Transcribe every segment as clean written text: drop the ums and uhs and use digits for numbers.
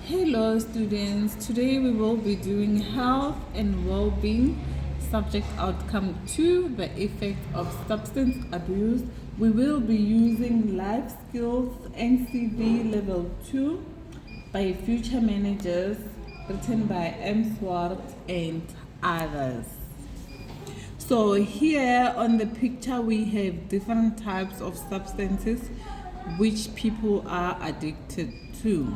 Hello students, today we will be doing health and well-being subject outcome 2, the effect of substance abuse. We will be using life skills NCV level 2 by future managers, written by M. Swart and others. So here on the picture we have different types of substances which people are addicted to.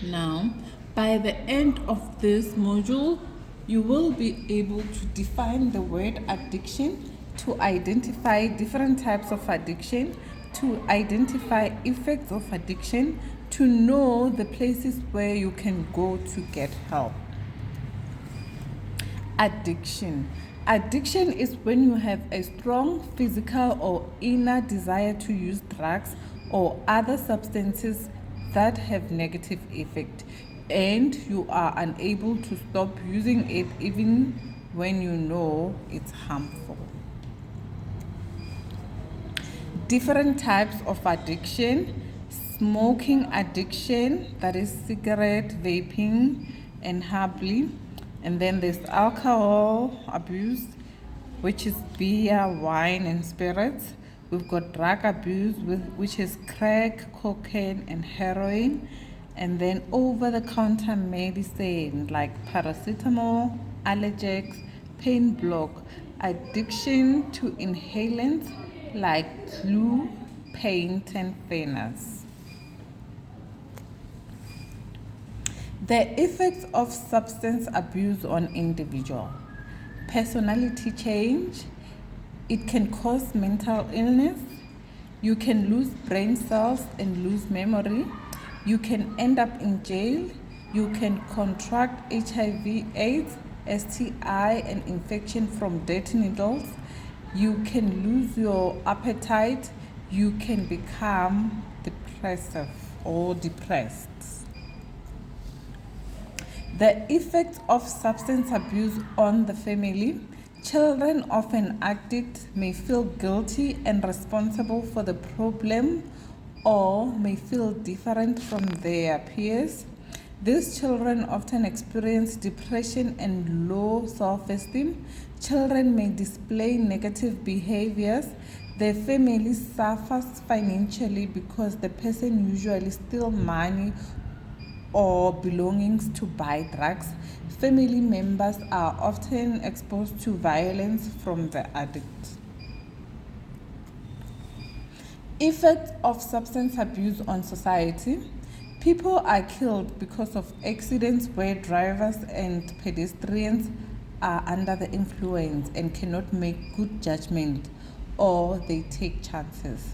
Now, by the end of this module, you will be able to define the word addiction, to identify different types of addiction, to identify effects of addiction, to know the places where you can go to get help. Addiction. Addiction is when you have a strong physical or inner desire to use drugs or other substances that have negative effect, and you are unable to stop using it even when you know it's harmful. Different types of addiction. Smoking addiction, that is cigarette, vaping, and herbally. And then there's alcohol abuse, which is beer, wine, and spirits. We've got drug abuse, which is crack, cocaine, and heroin. And then over-the-counter medicine like paracetamol, allergics, pain block. Addiction to inhalants like glue, paint, and thinners. The effects of substance abuse on individual. Personality change. It can cause mental illness. You can lose brain cells and lose memory. You can end up in jail. You can contract HIV/AIDS, STI, and infection from dirty needles. You can lose your appetite. You can become depressive or depressed. The effects of substance abuse on the family. Children of an addict may feel guilty and responsible for the problem, or may feel different from their peers. These children often experience depression and low self-esteem. Children may display negative behaviors. Their family suffers financially because the person usually steals money or belongings to buy drugs. Family members are often exposed to violence from the addict. Effects of substance abuse on society. People are killed because of accidents where drivers and pedestrians are under the influence and cannot make good judgment, or they take chances.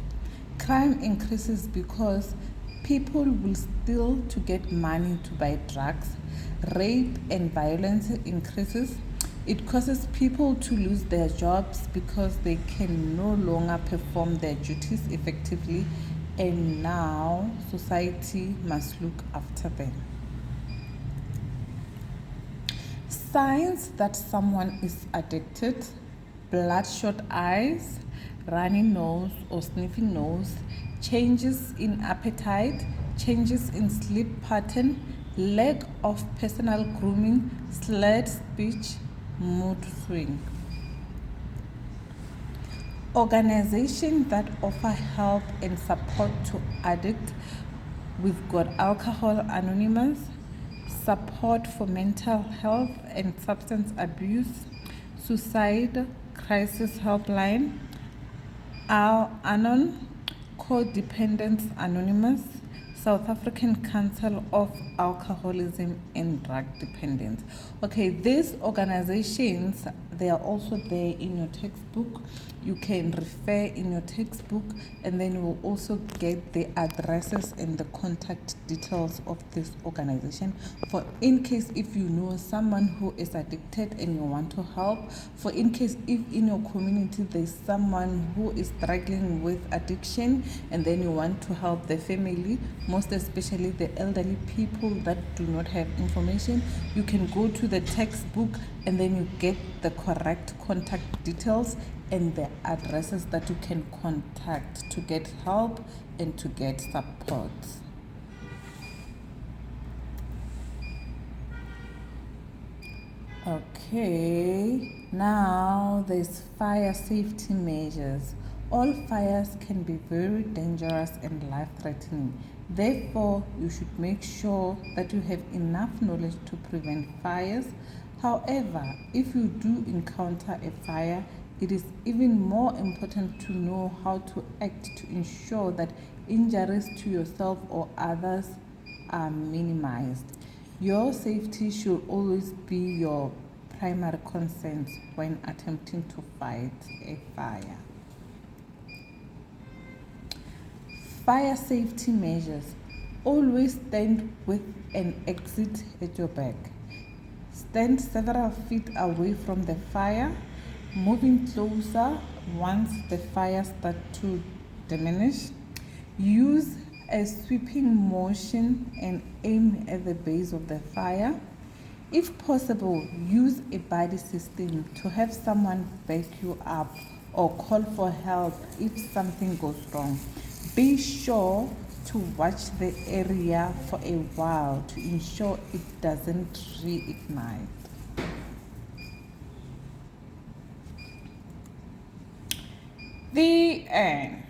Crime increases because people will steal to get money to buy drugs. Rape and violence increases. It causes people to lose their jobs because they can no longer perform their duties effectively, and now society must look after them. Signs that someone is addicted: bloodshot eyes, runny nose or sniffing nose, changes in appetite, changes in sleep pattern, lack of personal grooming, slurred speech, mood swing. Organizations that offer help and support to addicts. We've got Alcohol Anonymous, support for mental health and substance abuse, suicide crisis helpline, Al-Anon, Codependence Anonymous, South African Council of Alcoholism and Drug Dependence. Okay, these organizations, they are also there in your textbook. You can refer in your textbook, and then you will also get the addresses and the contact details of this organization, for in case if you know someone who is addicted and you want to help, for in case if in your community there's someone who is struggling with addiction and then you want to help the family, most especially the elderly people that do not have information. You can go to the textbook and then you get the correct contact details and the addresses that you can contact to get help and to get support. Okay, now there's fire safety measures. All fires can be very dangerous and life-threatening. Therefore, you should make sure that you have enough knowledge to prevent fires. However, if you do encounter a fire, it is even more important to know how to act to ensure that injuries to yourself or others are minimized. Your safety should always be your primary concern when attempting to fight a fire. Fire safety measures. Always stand with an exit at your back. Stand several feet away from the fire, moving closer once the fire starts to diminish. Use a sweeping motion and aim at the base of the fire. If possible, use a buddy system to have someone back you up or call for help if something goes wrong. Be sure to watch the area for a while to ensure it doesn't reignite. The end.